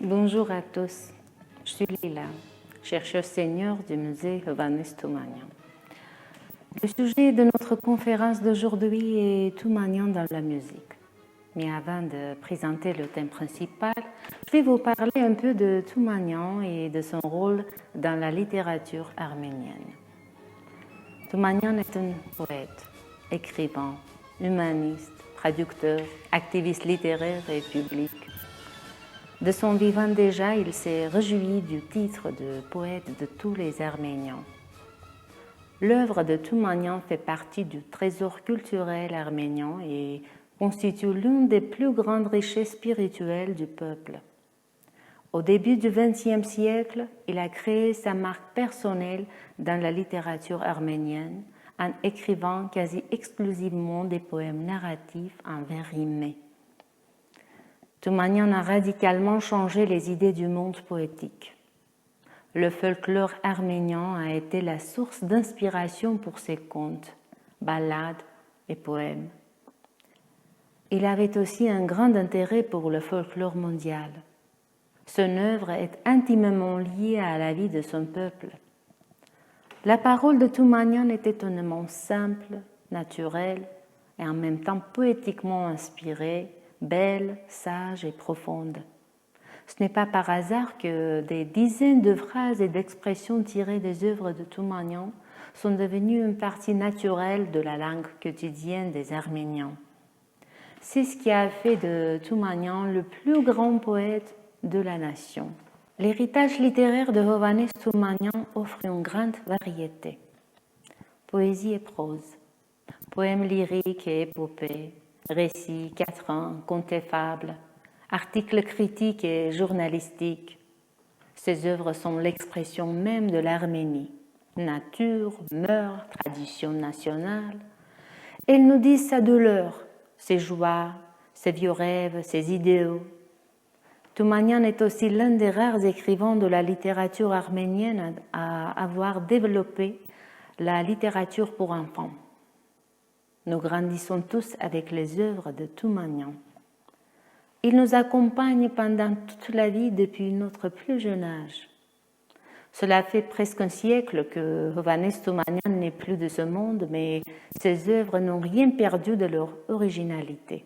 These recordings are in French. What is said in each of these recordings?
Bonjour à tous, je suis Lila, chercheuse senior du musée Hovhannes Toumanian. Le sujet de notre conférence d'aujourd'hui est Toumanian dans la musique. Mais avant de présenter le thème principal, je vais vous parler un peu de Toumanian et de son rôle dans la littérature arménienne. Toumanian est un poète, écrivain, humaniste, traducteur, activiste littéraire et public. De son vivant déjà, il s'est réjoui du titre de poète de tous les Arméniens. L'œuvre de Toumanian fait partie du trésor culturel arménien et constitue l'une des plus grandes richesses spirituelles du peuple. Au début du XXe siècle, il a créé sa marque personnelle dans la littérature arménienne en écrivant quasi exclusivement des poèmes narratifs en vers rimés. Toumanian a radicalement changé les idées du monde poétique. Le folklore arménien a été la source d'inspiration pour ses contes, ballades et poèmes. Il avait aussi un grand intérêt pour le folklore mondial. Son œuvre est intimement liée à la vie de son peuple. La parole de Toumanian est étonnamment simple, naturelle et en même temps poétiquement inspirée, belle, sage et profonde. Ce n'est pas par hasard que des dizaines de phrases et d'expressions tirées des œuvres de Toumanian sont devenues une partie naturelle de la langue quotidienne des Arméniens. C'est ce qui a fait de Toumanian le plus grand poète de la nation. L'héritage littéraire de Hovhannes Toumanian offre une grande variété. Poésie et prose, poèmes lyriques et épopées, récits, quatrains, contes et fables, articles critiques et journalistiques. Ces œuvres sont l'expression même de l'Arménie, nature, mœurs, tradition nationale. Elles nous disent sa douleur, ses joies, ses vieux rêves, ses idéaux. Toumanian est aussi l'un des rares écrivains de la littérature arménienne à avoir développé la littérature pour enfants. Nous grandissons tous avec les œuvres de Toumanian. Il nous accompagne pendant toute la vie depuis notre plus jeune âge. Cela fait presque un siècle que Hovhannes Toumanian n'est plus de ce monde, mais ses œuvres n'ont rien perdu de leur originalité.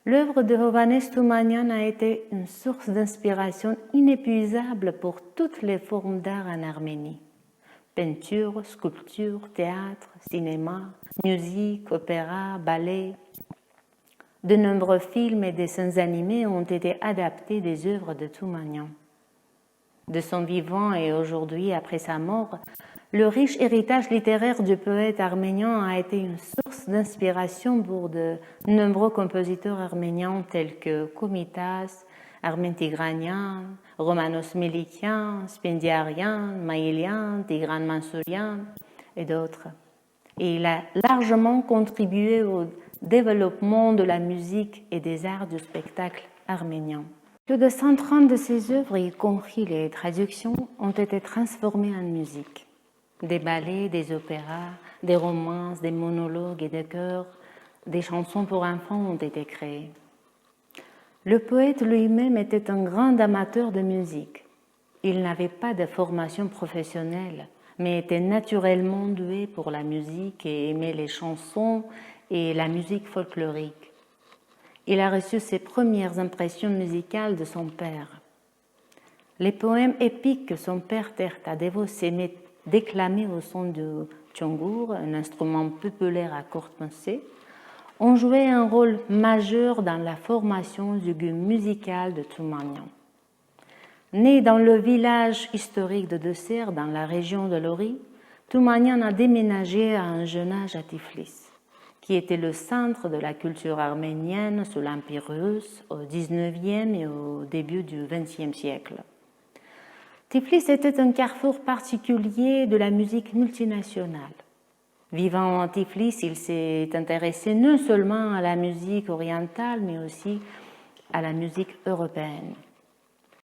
L'œuvre de Hovhannes Toumanian a été une source d'inspiration inépuisable pour toutes les formes d'art en Arménie. Peinture, sculpture, théâtre, cinéma, musique, opéra, ballet. De nombreux films et dessins animés ont été adaptés des œuvres de Toumanian. De son vivant et aujourd'hui après sa mort, le riche héritage littéraire du poète arménien a été une source d'inspiration pour de nombreux compositeurs arméniens tels que Komitas, Armen Tigranian, Romanos Milikian, Spendiarian, Maïlian, Tigran Mansourian et d'autres. Et il a largement contribué au développement de la musique et des arts du spectacle arménien. Plus de 130 de ses œuvres, y compris les traductions, ont été transformées en musique. Des ballets, des opéras, des romances, des monologues et des chœurs, des chansons pour enfants ont été créées. Le poète lui-même était un grand amateur de musique. Il n'avait pas de formation professionnelle, mais était naturellement doué pour la musique et aimait les chansons et la musique folklorique. Il a reçu ses premières impressions musicales de son père. Les poèmes épiques que son père Tertadevo s'aimait déclamer au son du tchongour, un instrument populaire à cordes pincées, ont joué un rôle majeur dans la formation du goût musical de Toumanian. Né dans le village historique de Dessert, dans la région de Lori, Toumanian a déménagé à un jeune âge à Tiflis, qui était le centre de la culture arménienne sous l'Empire russe au XIXe et au début du XXe siècle. Tiflis était un carrefour particulier de la musique multinationale. Vivant en Tiflis, il s'est intéressé non seulement à la musique orientale, mais aussi à la musique européenne.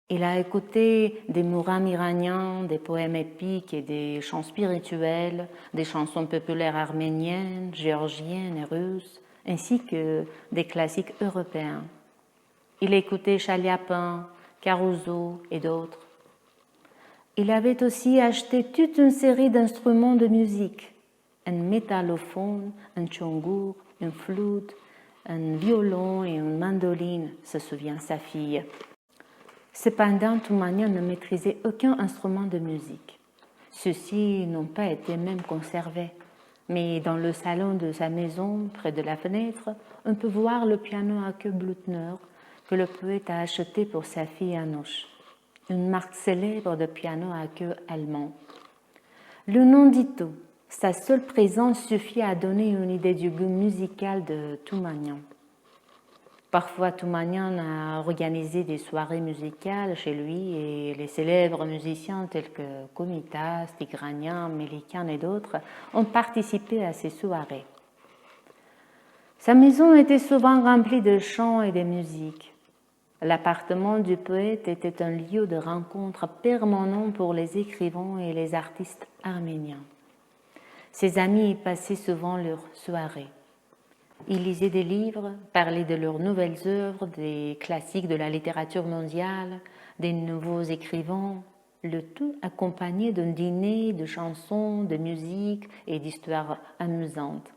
Il a écouté des mourams iraniens, des poèmes épiques et des chants spirituels, des chansons populaires arméniennes, géorgiennes et russes, ainsi que des classiques européens. Il écoutait Chaliapin, Caruso et d'autres. Il avait aussi acheté toute une série d'instruments de musique, un métallophone, un tchongour, une flûte, un violon et une mandoline, se souvient sa fille. Cependant, Toumanian ne maîtrisait aucun instrument de musique. Ceux-ci n'ont pas été même conservés, mais dans le salon de sa maison, près de la fenêtre, on peut voir le piano à queue Blüthner que le poète a acheté pour sa fille Anouche, une marque célèbre de piano à queue allemand. Le nom dit tout. Sa seule présence suffit à donner une idée du goût musical de Toumanian. Parfois, Toumanian a organisé des soirées musicales chez lui et les célèbres musiciens tels que Komitas, Tigranian, Melikian et d'autres ont participé à ces soirées. Sa maison était souvent remplie de chants et de musique. L'appartement du poète était un lieu de rencontre permanent pour les écrivains et les artistes arméniens. Ses amis y passaient souvent leurs soirées. Ils lisaient des livres, parlaient de leurs nouvelles œuvres, des classiques de la littérature mondiale, des nouveaux écrivains, le tout accompagné d'un dîner de chansons, de musique et d'histoires amusantes.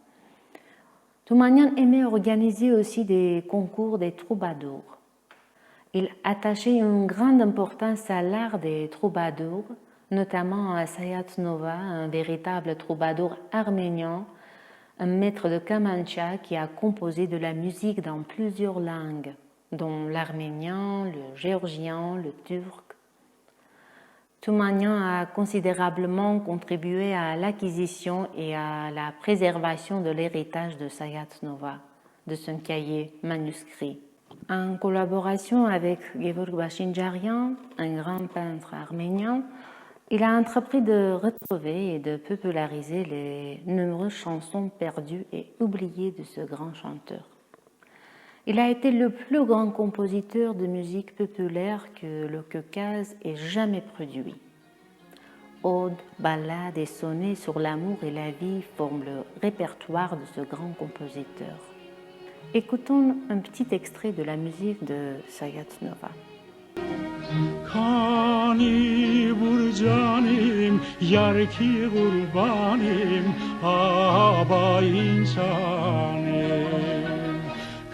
Toumanian aimait organiser aussi des concours des troubadours. Il attachait une grande importance à l'art des troubadours, notamment à Sayat Nova, un véritable troubadour arménien, un maître de kamancha qui a composé de la musique dans plusieurs langues, dont l'arménien, le géorgien, le turc. Toumanian a considérablement contribué à l'acquisition et à la préservation de l'héritage de Sayat Nova, de son cahier manuscrit. En collaboration avec Gevorg Bachinjarian, un grand peintre arménien, il a entrepris de retrouver et de populariser les nombreuses chansons perdues et oubliées de ce grand chanteur. Il a été le plus grand compositeur de musique populaire que le Caucase ait jamais produit. Odes, ballades et sonnets sur l'amour et la vie forment le répertoire de ce grand compositeur. Écoutons un petit extrait de la musique de Sayat Nova. Kani burcanim yarki qurbanim aba insanim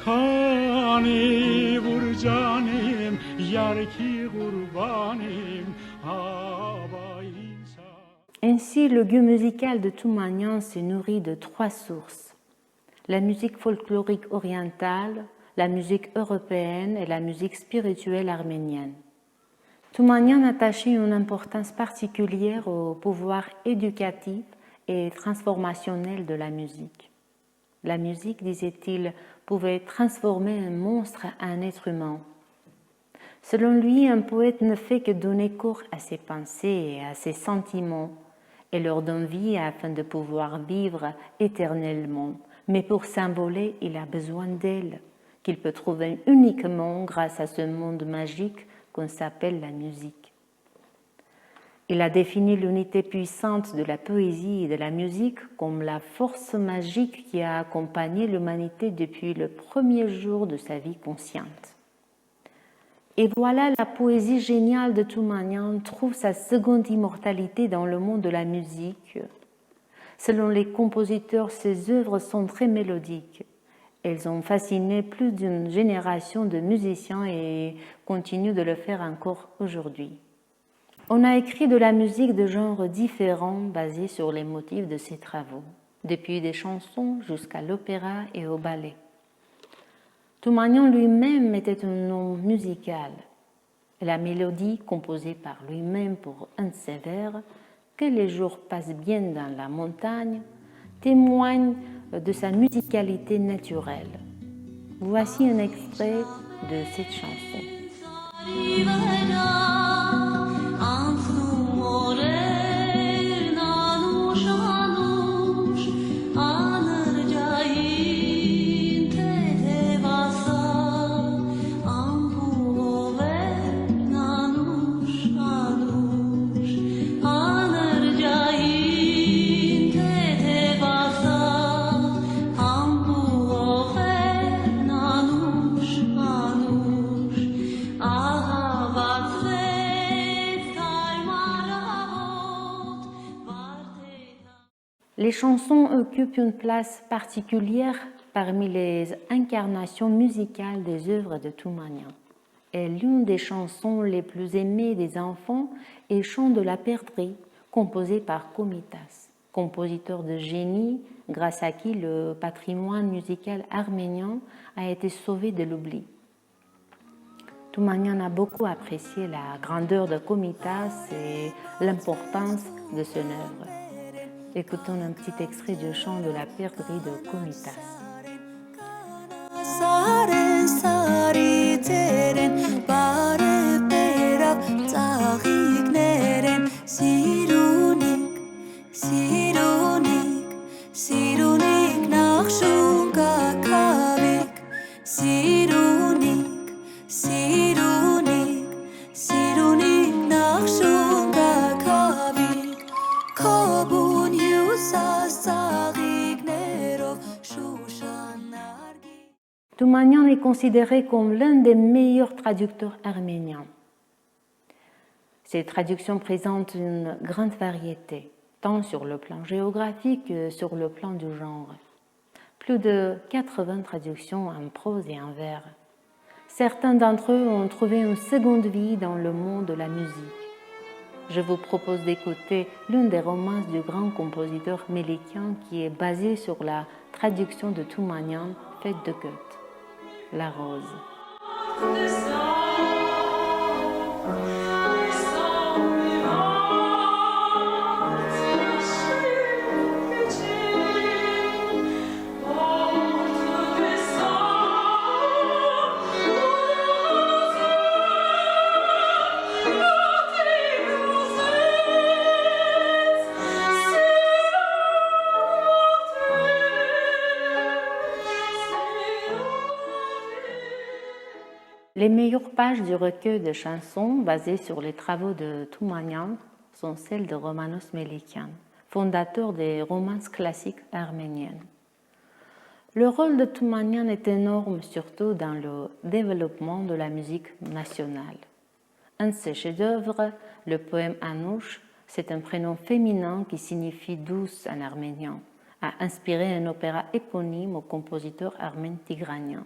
Kani burcanim yarki qurbanim aba insanim. Ainsi, le goût musical de Toumanian se nourrit de trois sources: la musique folklorique orientale, la musique européenne et la musique spirituelle arménienne. Toumanian attachait une importance particulière au pouvoir éducatif et transformationnel de la musique. La musique, disait-il, pouvait transformer un monstre en un être humain. Selon lui, un poète ne fait que donner corps à ses pensées et à ses sentiments et leur donne vie afin de pouvoir vivre éternellement. Mais pour s'envoler, il a besoin d'elle, qu'il peut trouver uniquement grâce à ce monde magique qu'on s'appelle la musique. Il a défini l'unité puissante de la poésie et de la musique comme la force magique qui a accompagné l'humanité depuis le premier jour de sa vie consciente. Et voilà, la poésie géniale de Toumanian trouve sa seconde immortalité dans le monde de la musique. Selon les compositeurs, ses œuvres sont très mélodiques. Elles ont fasciné plus d'une génération de musiciens et continuent de le faire encore aujourd'hui. On a écrit de la musique de genres différents basés sur les motifs de ses travaux, depuis des chansons jusqu'à l'opéra et au ballet. Toumanian lui-même était un homme musical. La mélodie, composée par lui-même pour un de ses vers, que les jours passent bien dans la montagne, témoigne de sa musicalité naturelle. Voici un extrait de cette chanson. Les chansons occupent une place particulière parmi les incarnations musicales des œuvres de Toumanian. Et l'une des chansons les plus aimées des enfants est Chant de la perdrix, composé par Komitas, compositeur de génie, grâce à qui le patrimoine musical arménien a été sauvé de l'oubli. Toumanian a beaucoup apprécié la grandeur de Komitas et l'importance de son œuvre. Écoutons un petit extrait du Chant de la perdrix de Komitas. Toumanian est considéré comme l'un des meilleurs traducteurs arméniens. Ses traductions présentent une grande variété, tant sur le plan géographique que sur le plan du genre. Plus de 80 traductions en prose et en vers. Certains d'entre eux ont trouvé une seconde vie dans le monde de la musique. Je vous propose d'écouter l'une des romances du grand compositeur mélikian qui est basée sur la traduction de Toumanian faite de Goethe. La rose. Les meilleures pages du recueil de chansons basées sur les travaux de Toumanian sont celles de Romanos Melikian, fondateur des romances classiques arméniennes. Le rôle de Toumanian est énorme, surtout dans le développement de la musique nationale. Un de ses chefs-d'œuvre, le poème Anouch, c'est un prénom féminin qui signifie douce en arménien, a inspiré un opéra éponyme au compositeur armène Tigranian.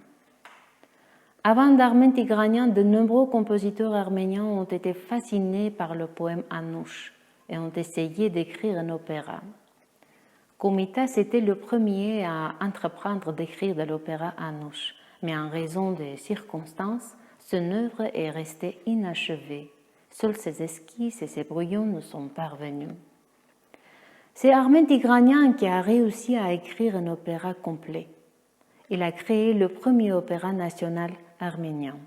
Avant d'Armen Tigranian, de nombreux compositeurs arméniens ont été fascinés par le poème Anouch et ont essayé d'écrire un opéra. Komitas était le premier à entreprendre d'écrire de l'opéra Anouch, mais en raison des circonstances, son œuvre est restée inachevée. Seuls ses esquisses et ses brouillons nous sont parvenus. C'est Armen Tigranian qui a réussi à écrire un opéra complet. Il a créé le premier opéra national arménien.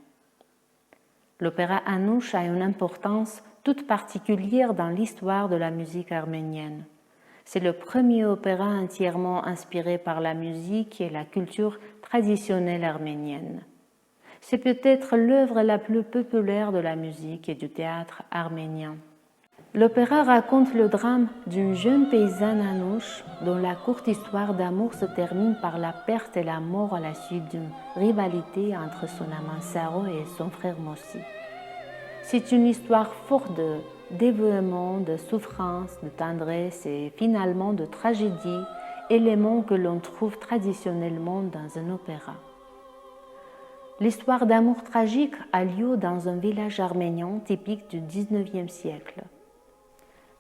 L'opéra Anouch a une importance toute particulière dans l'histoire de la musique arménienne. C'est le premier opéra entièrement inspiré par la musique et la culture traditionnelle arménienne. C'est peut-être l'œuvre la plus populaire de la musique et du théâtre arménien. L'opéra raconte le drame d'une jeune paysanne Anouch dont la courte histoire d'amour se termine par la perte et la mort à la suite d'une rivalité entre son amant Saro et son frère Mossi. C'est une histoire forte de dévouement, de souffrance, de tendresse et finalement de tragédie, éléments que l'on trouve traditionnellement dans un opéra. L'histoire d'amour tragique a lieu dans un village arménien typique du XIXe siècle.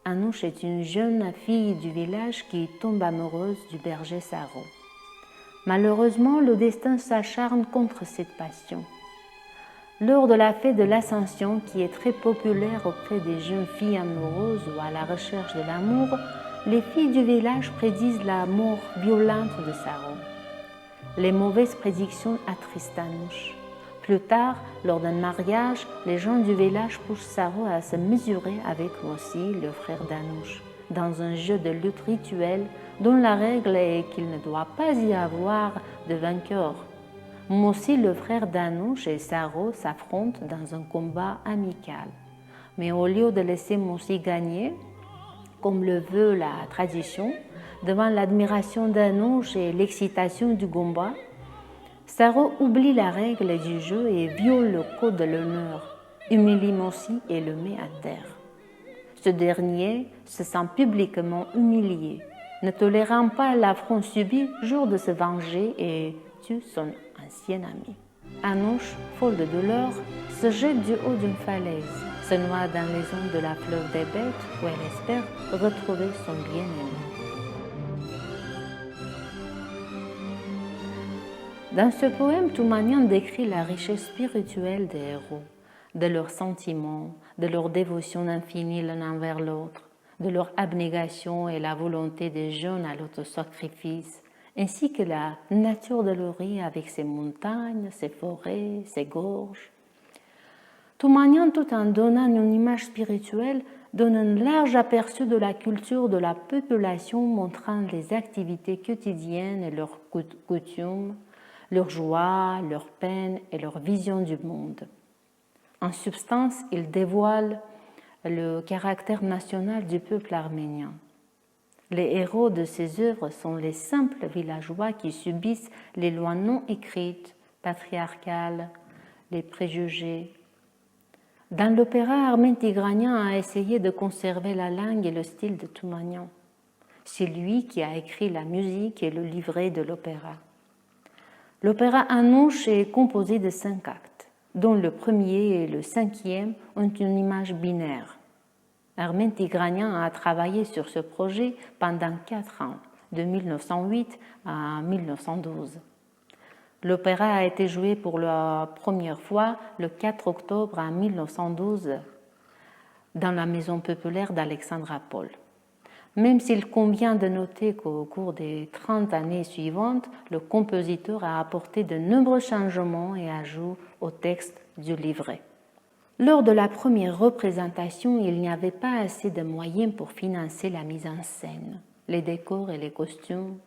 Anouch est une jeune fille du village qui tombe amoureuse du berger Saro. Malheureusement, le destin s'acharne contre cette passion. Lors de la fête de l'Ascension, qui est très populaire auprès des jeunes filles amoureuses ou à la recherche de l'amour, les filles du village prédisent la mort violente de Saro. Les mauvaises prédictions attristent Anouch. Plus tard, lors d'un mariage, les gens du village poussent Saro à se mesurer avec Mossi, le frère d'Anouch, dans un jeu de lutte rituelle dont la règle est qu'il ne doit pas y avoir de vainqueur. Mossi, le frère d'Anouch, et Saro s'affrontent dans un combat amical. Mais au lieu de laisser Mossi gagner, comme le veut la tradition, devant l'admiration d'Anouch et l'excitation du combat, Saro oublie la règle du jeu et viole le code de l'honneur, humilie Mossi et le met à terre. Ce dernier se sent publiquement humilié. ne tolérant pas l'affront subi, jure de se venger et tue son ancien ami. Anouche, folle de douleur, se jette du haut d'une falaise, se noie dans les ondes de la fleuve des bêtes où elle espère retrouver son bien-aimé. Dans ce poème, Toumanian décrit la richesse spirituelle des héros, de leurs sentiments, de leur dévotion infinie l'un envers l'autre, de leur abnégation et la volonté des jeunes à l'autosacrifice, ainsi que la nature de l'Ori avec ses montagnes, ses forêts, ses gorges. Toumanian, tout en donnant une image spirituelle, donne un large aperçu de la culture de la population, montrant les activités quotidiennes et leurs coutumes, leur joie, leur peine et leur vision du monde. En substance, il dévoile le caractère national du peuple arménien. Les héros de ses œuvres sont les simples villageois qui subissent les lois non écrites, patriarcales, les préjugés. Dans l'opéra, Armen Tigranian a essayé de conserver la langue et le style de Toumanian. C'est lui qui a écrit la musique et le livret de l'opéra. L'opéra Anouche est composé de 5 actes, dont le premier et le 5e ont une image binaire. Armen Tigranian a travaillé sur ce projet pendant 4 ans, de 1908 à 1912. L'opéra a été joué pour la première fois le 4 octobre 1912 dans la maison populaire d'Alexandropol. Même s'il convient de noter qu'au cours des 30 années suivantes, le compositeur a apporté de nombreux changements et ajouts au texte du livret. Lors de la première représentation, il n'y avait pas assez de moyens pour financer la mise en scène, les décors et les costumes.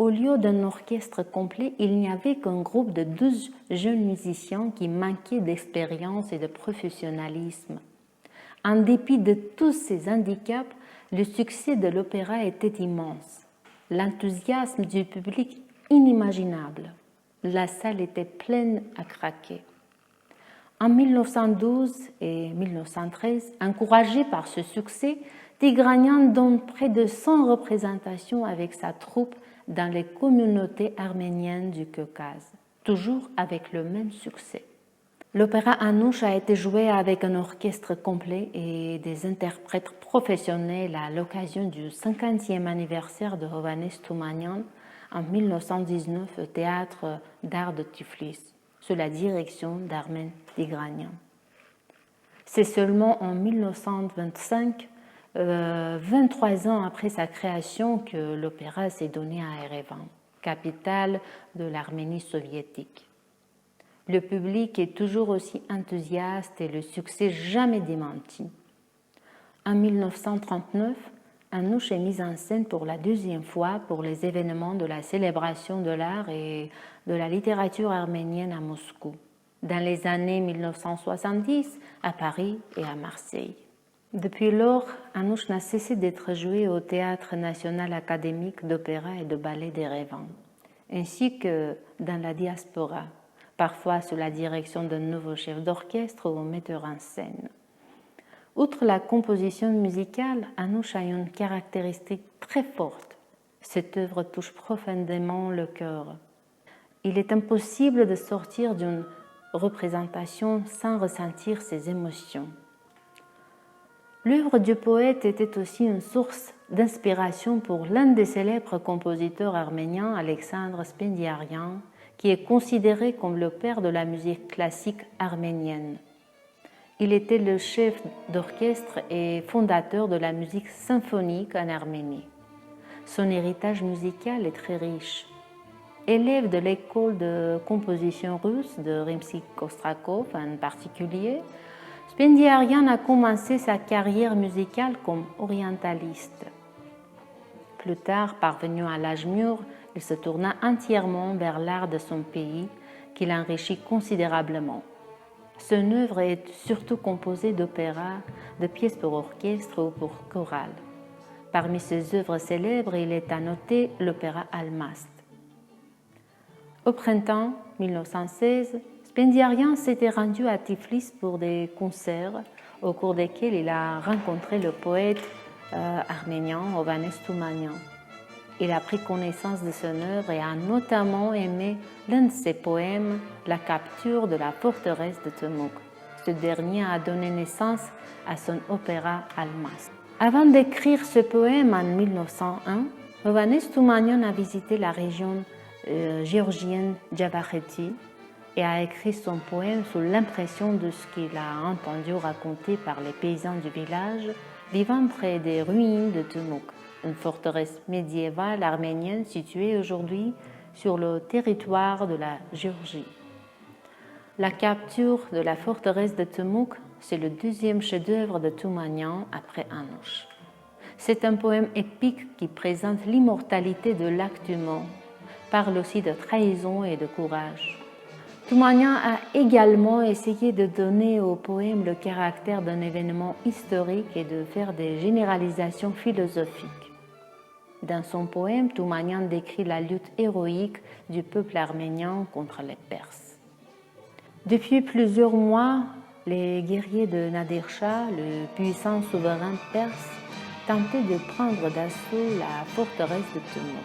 Au lieu d'un orchestre complet, il n'y avait qu'un groupe de 12 jeunes musiciens qui manquaient d'expérience et de professionnalisme. En dépit de tous ces handicaps, le succès de l'opéra était immense. L'enthousiasme du public inimaginable. La salle était pleine à craquer. En 1912 et 1913, encouragé par ce succès, Tigranian donne près de 100 représentations avec sa troupe dans les communautés arméniennes du Caucase, toujours avec le même succès. L'opéra Anouche a été joué avec un orchestre complet et des interprètes professionnels à l'occasion du 50e anniversaire de Hovhannes Toumanian en 1919 au Théâtre d'art de Tiflis, sous la direction d'Armen Tigranian. C'est seulement en 1925, 23 ans après sa création, que l'opéra s'est donné à Erevan, capitale de l'Arménie soviétique. Le public est toujours aussi enthousiaste et le succès jamais démenti. En 1939, Anouche est mise en scène pour la 2e fois pour les événements de la célébration de l'art et de la littérature arménienne à Moscou, dans les années 1970 à Paris et à Marseille. Depuis lors, Anouche n'a cessé d'être jouée au Théâtre national académique d'opéra et de ballet d'Erevan, ainsi que dans la diaspora, parfois sous la direction d'un nouveau chef d'orchestre ou metteur en scène. Outre la composition musicale, Anouche a une caractéristique très forte. Cette œuvre touche profondément le cœur. Il est impossible de sortir d'une représentation sans ressentir ses émotions. L'œuvre du poète était aussi une source d'inspiration pour l'un des célèbres compositeurs arméniens, Alexandre Spendiarian, qui est considéré comme le père de la musique classique arménienne. Il était le chef d'orchestre et fondateur de la musique symphonique en Arménie. Son héritage musical est très riche. Élève de l'école de composition russe de Rimsky-Kostrakov en particulier, Spendiarian a commencé sa carrière musicale comme orientaliste. Plus tard, parvenu à l'âge mûr, il se tourna entièrement vers l'art de son pays, qu'il enrichit considérablement. Son œuvre est surtout composée d'opéras, de pièces pour orchestre ou pour chorale. Parmi ses œuvres célèbres, il est à noter l'opéra Almast. Au printemps 1916, Spendiarian s'était rendu à Tiflis pour des concerts au cours desquels il a rencontré le poète arménien Hovhannes Toumanian. il a pris connaissance de son œuvre et a notamment aimé l'un de ses poèmes, La capture de la forteresse de Temuk. Ce dernier a donné naissance à son opéra Almast. Avant d'écrire ce poème en 1901, Hovhannes Toumanian a visité la région géorgienne Javakheti et a écrit son poème sous l'impression de ce qu'il a entendu raconter par les paysans du village vivant près des ruines de Temuk, une forteresse médiévale arménienne située aujourd'hui sur le territoire de la Géorgie. La capture de la forteresse de Temuk, c'est le deuxième chef-d'œuvre de Toumanian après Anouch. C'est un poème épique qui présente l'immortalité de l'acte humain, parle aussi de trahison et de courage. Toumanian a également essayé de donner au poème le caractère d'un événement historique et de faire des généralisations philosophiques. Dans son poème, Toumanian décrit la lutte héroïque du peuple arménien contre les Perses. Depuis plusieurs mois, les guerriers de Nadir Shah, le puissant souverain perse, tentaient de prendre d'assaut la forteresse de Temuk.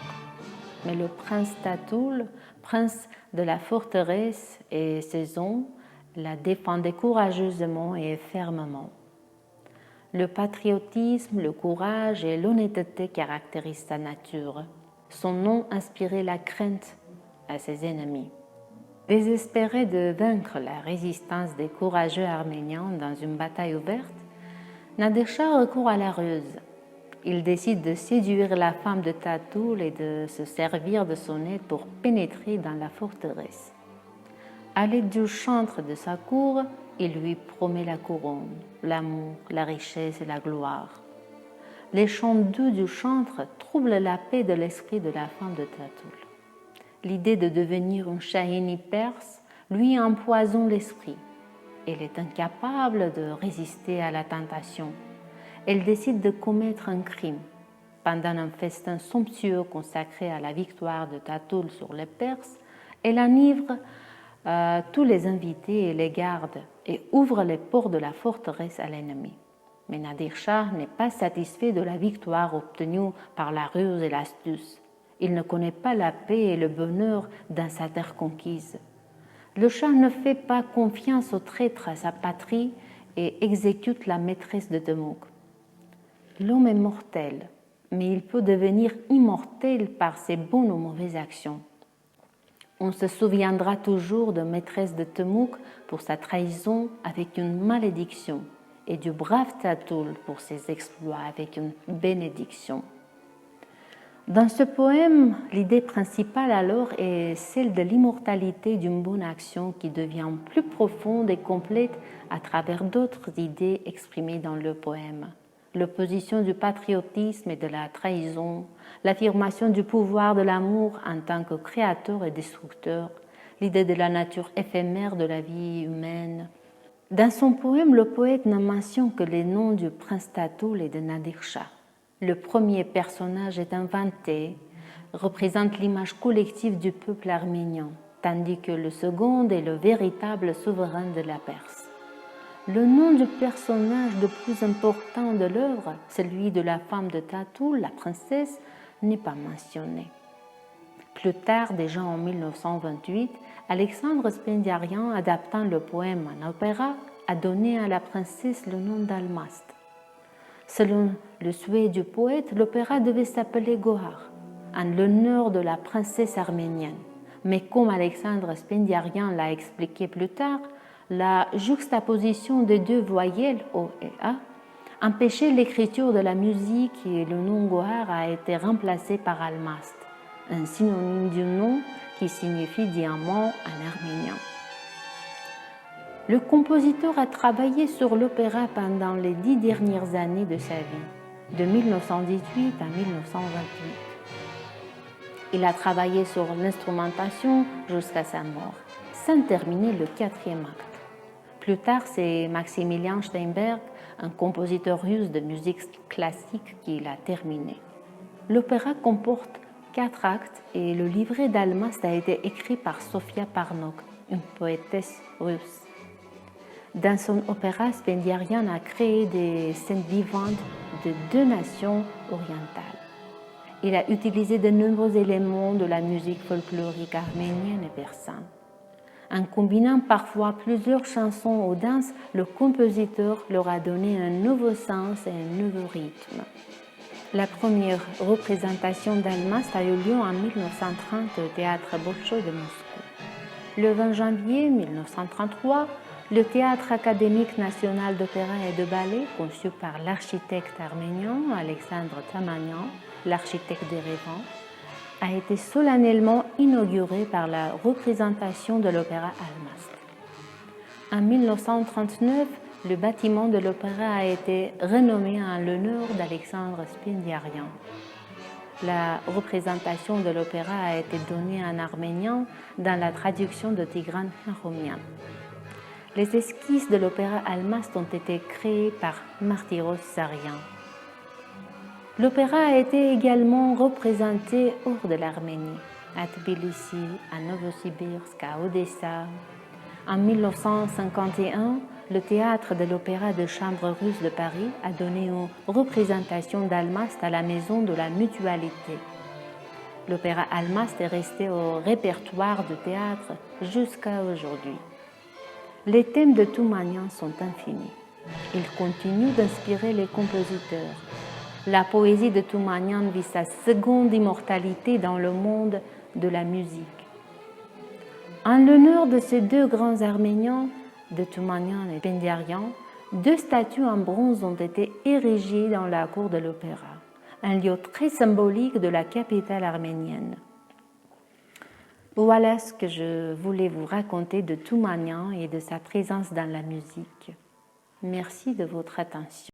Mais le prince Tatoul, prince de la forteresse et ses hommes, la défendaient courageusement et fermement. Le patriotisme, le courage et l'honnêteté caractérisent sa nature. Son nom inspirait la crainte à ses ennemis. Désespéré de vaincre la résistance des courageux Arméniens dans une bataille ouverte, Nadir Shah recourt à la ruse. Il décide de séduire la femme de Tatoul et de se servir de son aide pour pénétrer dans la forteresse. À l'aide du chantre de sa cour, il lui promet la couronne, l'amour, la richesse et la gloire. Les chants doux du chantre troublent la paix de l'esprit de la femme de Tatoul. L'idée de devenir une Shahini perse lui empoisonne l'esprit. Elle est incapable de résister à la tentation. Elle décide de commettre un crime. Pendant un festin somptueux consacré à la victoire de Tatoul sur les Perses, elle enivre tous les invités et les gardes et ouvre les portes de la forteresse à l'ennemi. Mais Nadir Shah n'est pas satisfait de la victoire obtenue par la ruse et l'astuce. Il ne connaît pas la paix et le bonheur dans sa terre conquise. Le Shah ne fait pas confiance au traître à sa patrie et exécute la maîtresse de Temuk. L'homme est mortel, mais il peut devenir immortel par ses bonnes ou mauvaises actions. On se souviendra toujours de maîtresse de Temuk pour sa trahison avec une malédiction et du brave Tatoul pour ses exploits avec une bénédiction. Dans ce poème, l'idée principale alors est celle de l'immortalité d'une bonne action qui devient plus profonde et complète à travers d'autres idées exprimées dans le poème. L'opposition du patriotisme et de la trahison, l'affirmation du pouvoir de l'amour en tant que créateur et destructeur, l'idée de la nature éphémère de la vie humaine. Dans son poème, le poète ne mentionne que les noms du prince Tatoul et de Nadir Shah. Le premier personnage est inventé, représente l'image collective du peuple arménien, tandis que le second est le véritable souverain de la Perse. Le nom du personnage le plus important de l'œuvre, celui de la femme de Tatoul, la princesse, n'est pas mentionné. Plus tard, déjà en 1928, Alexandre Spendiarian, adaptant le poème en opéra, a donné à la princesse le nom d'Almast. Selon le souhait du poète, l'opéra devait s'appeler Gohar, en l'honneur de la princesse arménienne. Mais comme Alexandre Spendiarian l'a expliqué plus tard, la juxtaposition des deux voyelles O et A empêchait l'écriture de la musique et le nom Gohar a été remplacé par Almast, un synonyme du nom qui signifie diamant en arménien. Le compositeur a travaillé sur l'opéra pendant les 10 dernières années de sa vie, de 1918 à 1928. Il a travaillé sur l'instrumentation jusqu'à sa mort, sans terminer le 4e acte. Plus tard, c'est Maximilian Steinberg, un compositeur russe de musique classique, qui l'a terminé. L'opéra comporte 4 actes et le livret d'Almast a été écrit par Sofia Parnok, une poétesse russe. Dans son opéra, Spendiarian a créé des scènes vivantes de 2 nations orientales. Il a utilisé de nombreux éléments de la musique folklorique arménienne et persane. En combinant parfois plusieurs chansons aux danses, le compositeur leur a donné un nouveau sens et un nouveau rythme. La première représentation d'Almast a eu lieu en 1930 au théâtre Bolchoï de Moscou. Le 20 janvier 1933, le Théâtre académique national d'opéra et de ballet, conçu par l'architecte arménien Alexandre Tamanyan, l'architecte d'Erevan, a été solennellement inauguré par la représentation de l'opéra Almast. En 1939, le bâtiment de l'opéra a été renommé en l'honneur d'Alexandre Spendiarian. La représentation de l'opéra a été donnée en arménien dans la traduction de Tigran Nakhomyan. Les esquisses de l'opéra Almast ont été créées par Martyros Zarian. L'opéra a été également représenté hors de l'Arménie, à Tbilissi, à Novosibirsk, à Odessa. En 1951, le théâtre de l'Opéra de chambre russe de Paris a donné une représentation d'Almast à la Maison de la Mutualité. L'opéra Almast est resté au répertoire du théâtre jusqu'à aujourd'hui. Les thèmes de Toumanyan sont infinis. Ils continuent d'inspirer les compositeurs. La poésie de Toumanyan vit sa seconde immortalité dans le monde de la musique. En l'honneur de ces deux grands Arméniens, de Toumanyan et Spendiarian, deux statues en bronze ont été érigées dans la cour de l'opéra, un lieu très symbolique de la capitale arménienne. Voilà ce que je voulais vous raconter de Toumanyan et de sa présence dans la musique. Merci de votre attention.